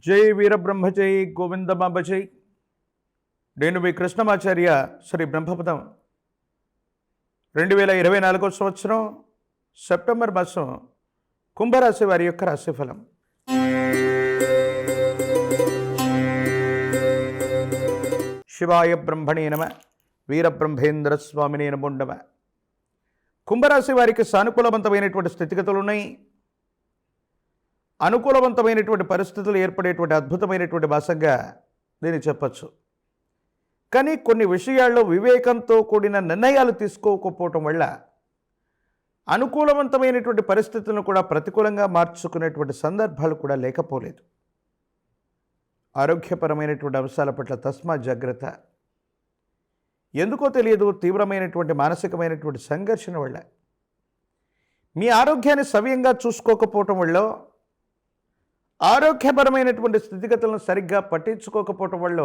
జై వీరబ్రహ్మ జై గోవిందమాంబ జై. నేను మీ కృష్ణమాచార్య. శ్రీ బ్రహ్మపదం 2024 సంవత్సరం సెప్టెంబర్ మాసం కుంభరాశి వారి యొక్క రాశిఫలం. శివాయ బ్రహ్మణే నమ. వీరబ్రహ్మేంద్ర స్వామినే నమో నమః. కుంభరాశి వారికి సానుకూలవంతమైనటువంటి స్థితిగతులు ఉన్నాయి. అనుకూలవంతమైనటువంటి పరిస్థితులు ఏర్పడేటువంటి అద్భుతమైనటువంటి మాసంగా దీన్ని చెప్పచ్చు. కానీ కొన్ని విషయాల్లో వివేకంతో కూడిన నిర్ణయాలు తీసుకోకపోవటం వల్ల అనుకూలవంతమైనటువంటి పరిస్థితులను కూడా ప్రతికూలంగా మార్చుకునేటువంటి సందర్భాలు కూడా లేకపోలేదు. ఆరోగ్యపరమైనటువంటి అంశాల పట్ల తస్మా జాగ్రత్త. ఎందుకో తెలియదు, తీవ్రమైనటువంటి మానసికమైనటువంటి సంఘర్షణ వల్ల మీ ఆరోగ్యాన్ని సవ్యంగా చూసుకోకపోవటం వల్ల, ఆరోగ్యపరమైనటువంటి స్థితిగతులను సరిగ్గా పట్టించుకోకపోవటం వల్ల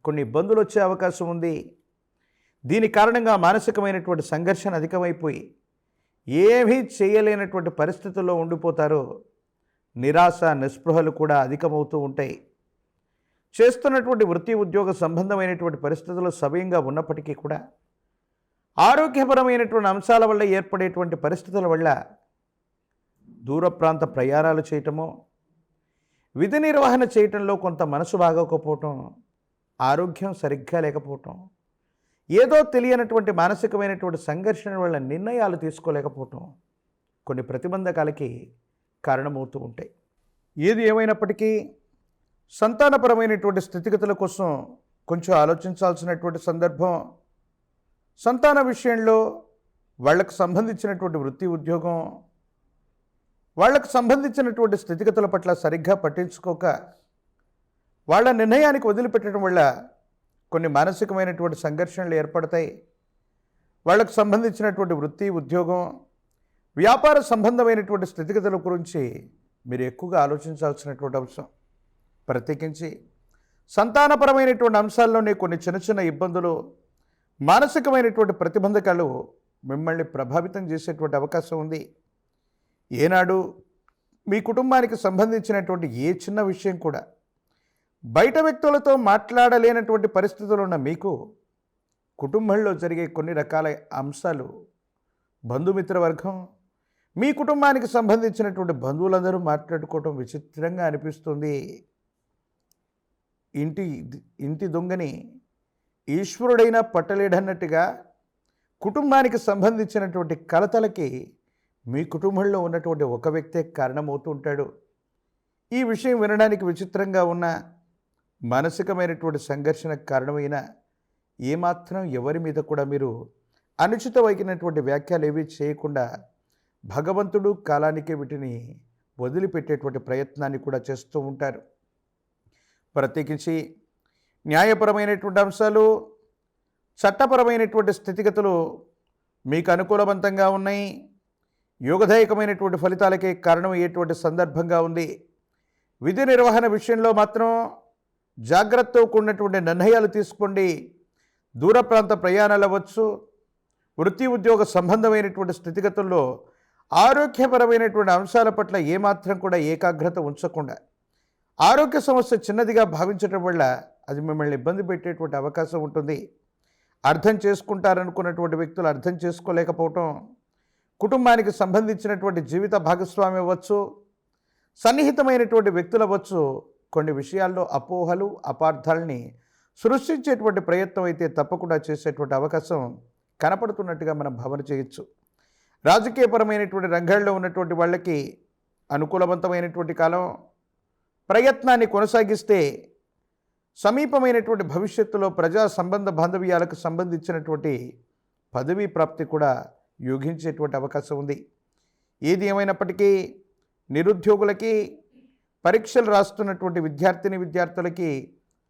కొన్ని ఇబ్బందులు వచ్చే అవకాశం ఉంది. దీని కారణంగా మానసికమైనటువంటి సంఘర్షణ అధికమైపోయి ఏమీ చేయలేనటువంటి పరిస్థితుల్లో ఉండిపోతారు. నిరాశ నిస్పృహలు కూడా అధికమవుతూ ఉంటాయి. చేస్తున్నటువంటి వృత్తి ఉద్యోగ సంబంధమైనటువంటి పరిస్థితులు సవ్యంగా ఉన్నప్పటికీ కూడా ఆరోగ్యపరమైనటువంటి అంశాల వల్ల ఏర్పడేటువంటి పరిస్థితుల వల్ల దూర ప్రాంత ప్రయాణాలు చేయటమో, విధి నిర్వహణ చేయటంలో కొంత మనసు బాగోకపోవటం, ఆరోగ్యం సరిగ్గా లేకపోవటం, ఏదో తెలియనటువంటి మానసికమైనటువంటి సంఘర్షణ వల్ల నిర్ణయాలు తీసుకోలేకపోవటం కొన్ని ప్రతిబంధకాలకి కారణమవుతూ ఉంటాయి. ఏది ఏమైనప్పటికీ సంతానపరమైనటువంటి స్థితిగతుల కోసం కొంచెం ఆలోచించాల్సినటువంటి సందర్భం. సంతాన విషయంలో వాళ్ళకు సంబంధించినటువంటి వృత్తి ఉద్యోగం, వాళ్లకు సంబంధించినటువంటి స్థితిగతుల పట్ల సరిగ్గా పట్టించుకోక వాళ్ళ నిర్ణయానికి వదిలిపెట్టడం వల్ల కొన్ని మానసికమైనటువంటి సంఘర్షణలు ఏర్పడతాయి. వాళ్లకు సంబంధించినటువంటి వృత్తి ఉద్యోగం వ్యాపార సంబంధమైనటువంటి స్థితిగతుల గురించి మీరు ఎక్కువగా ఆలోచించాల్సినటువంటి అంశం. ప్రత్యేకించి సంతానపరమైనటువంటి అంశాల్లోనే కొన్ని చిన్న చిన్న ఇబ్బందులు, మానసికమైనటువంటి ప్రతిబంధకాలు మిమ్మల్ని ప్రభావితం చేసేటువంటి అవకాశం ఉంది. ఏనాడు మీ కుటుంబానికి సంబంధించినటువంటి ఏ చిన్న విషయం కూడా బయట వ్యక్తులతో మాట్లాడలేనటువంటి పరిస్థితులు ఉన్న మీకు కుటుంబంలో జరిగే కొన్ని రకాల అంశాలు, బంధుమిత్రవర్గం, మీ కుటుంబానికి సంబంధించినటువంటి బంధువులందరూ మాట్లాడుకోవటం విచిత్రంగా అనిపిస్తుంది. ఇంటి దొంగని ఈశ్వరుడైనా పట్టలేడన్నట్టుగా కుటుంబానికి సంబంధించినటువంటి కలతలకి మీ కుటుంబంలో ఉన్నటువంటి ఒక వ్యక్తే కారణమవుతూ ఉంటాడు. ఈ విషయం వినడానికి విచిత్రంగా ఉన్న, మానసికమైనటువంటి సంఘర్షణకు కారణమైన ఏమాత్రం ఎవరి మీద కూడా మీరు అనుచితమైనటువంటి వ్యాఖ్యలు ఏవి చేయకుండా భగవంతుడు కాలానికే వీటిని వదిలిపెట్టేటువంటి ప్రయత్నాన్ని కూడా చేస్తూ ఉంటారు. ప్రత్యేకించి న్యాయపరమైనటువంటి అంశాలు, చట్టపరమైనటువంటి స్థితిగతులు మీకు అనుకూలవంతంగా ఉన్నాయి. యోగదాయకమైనటువంటి ఫలితాలకే కారణమయ్యేటువంటి సందర్భంగా ఉంది. విధి నిర్వహణ విషయంలో మాత్రం జాగ్రత్తతో కూడినటువంటి నిర్ణయాలు తీసుకోండి. దూర ప్రాంత ప్రయాణాలు అవ్వచ్చు, వృత్తి ఉద్యోగ సంబంధమైనటువంటి స్థితిగతుల్లో ఆరోగ్యపరమైనటువంటి అంశాల పట్ల ఏమాత్రం కూడా ఏకాగ్రత ఉంచకుండా ఆరోగ్య సమస్య చిన్నదిగా భావించడం వల్ల అది మిమ్మల్ని ఇబ్బంది పెట్టేటువంటి అవకాశం ఉంటుంది. అర్థం చేసుకుంటారనుకున్నటువంటి వ్యక్తులు అర్థం చేసుకోలేకపోవటం, కుటుంబానికి సంబంధించినటువంటి జీవిత భాగస్వామి అవ్వచ్చు, సన్నిహితమైనటువంటి వ్యక్తులు అవ్వచ్చు, కొన్ని విషయాల్లో అపోహలు అపార్థాలని సృష్టించేటువంటి ప్రయత్నం అయితే తప్పకుండా చేసేటువంటి అవకాశం కనపడుతున్నట్టుగా మనం భావన చేయొచ్చు. రాజకీయపరమైనటువంటి రంగాల్లో ఉన్నటువంటి వాళ్ళకి అనుకూలవంతమైనటువంటి కాలం. ప్రయత్నాన్ని కొనసాగిస్తే సమీపమైనటువంటి భవిష్యత్తులో ప్రజా సంబంధ బాంధవ్యాలకు సంబంధించినటువంటి పదవీ ప్రాప్తి కూడా యోగించేటువంటి అవకాశం ఉంది. ఏది ఏమైనప్పటికీ నిరుద్యోగులకి, పరీక్షలు రాస్తున్నటువంటి విద్యార్థులకి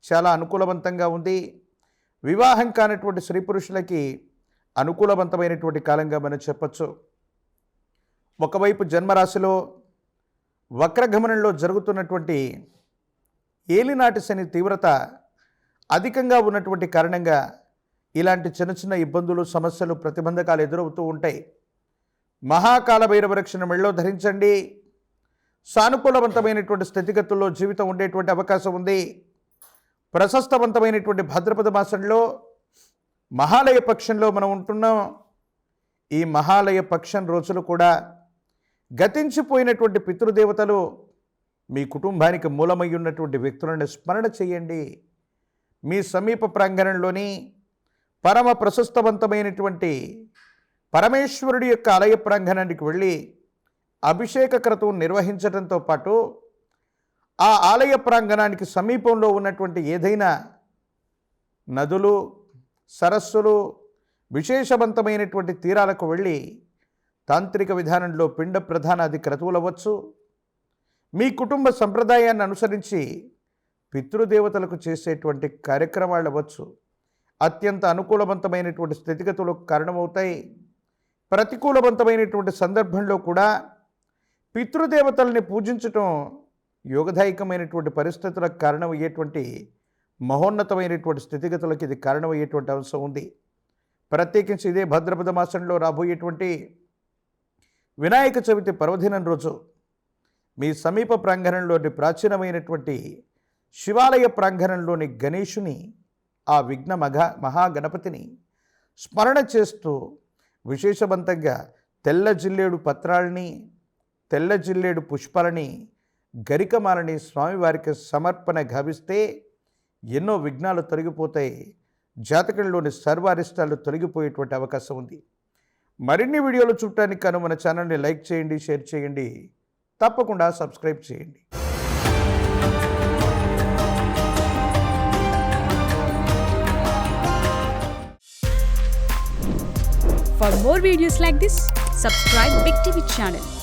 చాలా అనుకూలవంతంగా ఉంది. వివాహం కానటువంటి స్త్రీ పురుషులకి అనుకూలవంతమైనటువంటి కాలంగా మనం చెప్పచ్చు. ఒకవైపు జన్మరాశిలో వక్రగమనంలో జరుగుతున్నటువంటి ఏలినాటి శని తీవ్రత అధికంగా ఉన్నటువంటి కారణంగా ఇలాంటి చిన్న చిన్న ఇబ్బందులు, సమస్యలు, ప్రతిబంధకాలు ఎదురవుతూ ఉంటాయి. మహాకాల భైరవ రక్షణ మెళ్ళో ధరించండి. సానుకూలవంతమైనటువంటి స్థితిగతుల్లో జీవితం ఉండేటువంటి అవకాశం ఉంది. ప్రశస్తవంతమైనటువంటి భాద్రపద మాసంలో మహాలయ పక్షంలో మనం ఉంటున్నాం. ఈ మహాలయ పక్షం రోజులు కూడా గతించిపోయినటువంటి పితృదేవతలు, మీ కుటుంబానికి మూలమై ఉన్నటువంటి వ్యక్తులను స్మరణ చేయండి. మీ సమీప ప్రాంగణంలోని పరమ ప్రశస్తవంతమైనటువంటి పరమేశ్వరుడి యొక్క ఆలయ ప్రాంగణానికి వెళ్ళి అభిషేక క్రతువు నిర్వహించడంతో పాటు ఆ ఆలయ ప్రాంగణానికి సమీపంలో ఉన్నటువంటి ఏదైనా నదులు, సరస్సులు, విశేషవంతమైనటువంటి తీరాలకు వెళ్ళి తాంత్రిక విధానంలో పిండ ప్రధానాది క్రతువులు అవ్వచ్చు. మీ కుటుంబ సంప్రదాయాన్ని అనుసరించి పితృదేవతలకు చేసేటువంటి కార్యక్రమాలు అవ్వచ్చు. అత్యంత అనుకూలవంతమైనటువంటి స్థితిగతులకు కారణమవుతాయి. ప్రతికూలవంతమైనటువంటి సందర్భంలో కూడా పితృదేవతల్ని పూజించటం యోగదాయకమైనటువంటి పరిస్థితులకు కారణమయ్యేటువంటి మహోన్నతమైనటువంటి స్థితిగతులకు ఇది కారణమయ్యేటువంటి అవసరం ఉంది. ప్రత్యేకించి ఇదే భాద్రపద మాసంలో రాబోయేటువంటి వినాయక చవితి పర్వదినం రోజు మీ సమీప ప్రాంగణంలోని ప్రాచీనమైనటువంటి శివాలయ ప్రాంగణంలోని గణేశుని, ఆ విఘ్న మహాగణపతిని స్మరణ చేస్తూ విశేషవంతంగా తెల్ల జిల్లేడు పత్రాలని, తెల్ల జిల్లేడు పుష్పాలని, గరికమాలని స్వామివారికి సమర్పణ గావిస్తే ఎన్నో విఘ్నాలు తొలగిపోతాయి. జాతకంలోని సర్వారిష్టాలు తొలగిపోయేటువంటి అవకాశం ఉంది. మరిన్ని వీడియోలు చూడటానికి కాను మన ఛానల్ని లైక్ చేయండి, షేర్ చేయండి, తప్పకుండా సబ్స్క్రైబ్ చేయండి. For more videos like this, subscribe Big TV channel.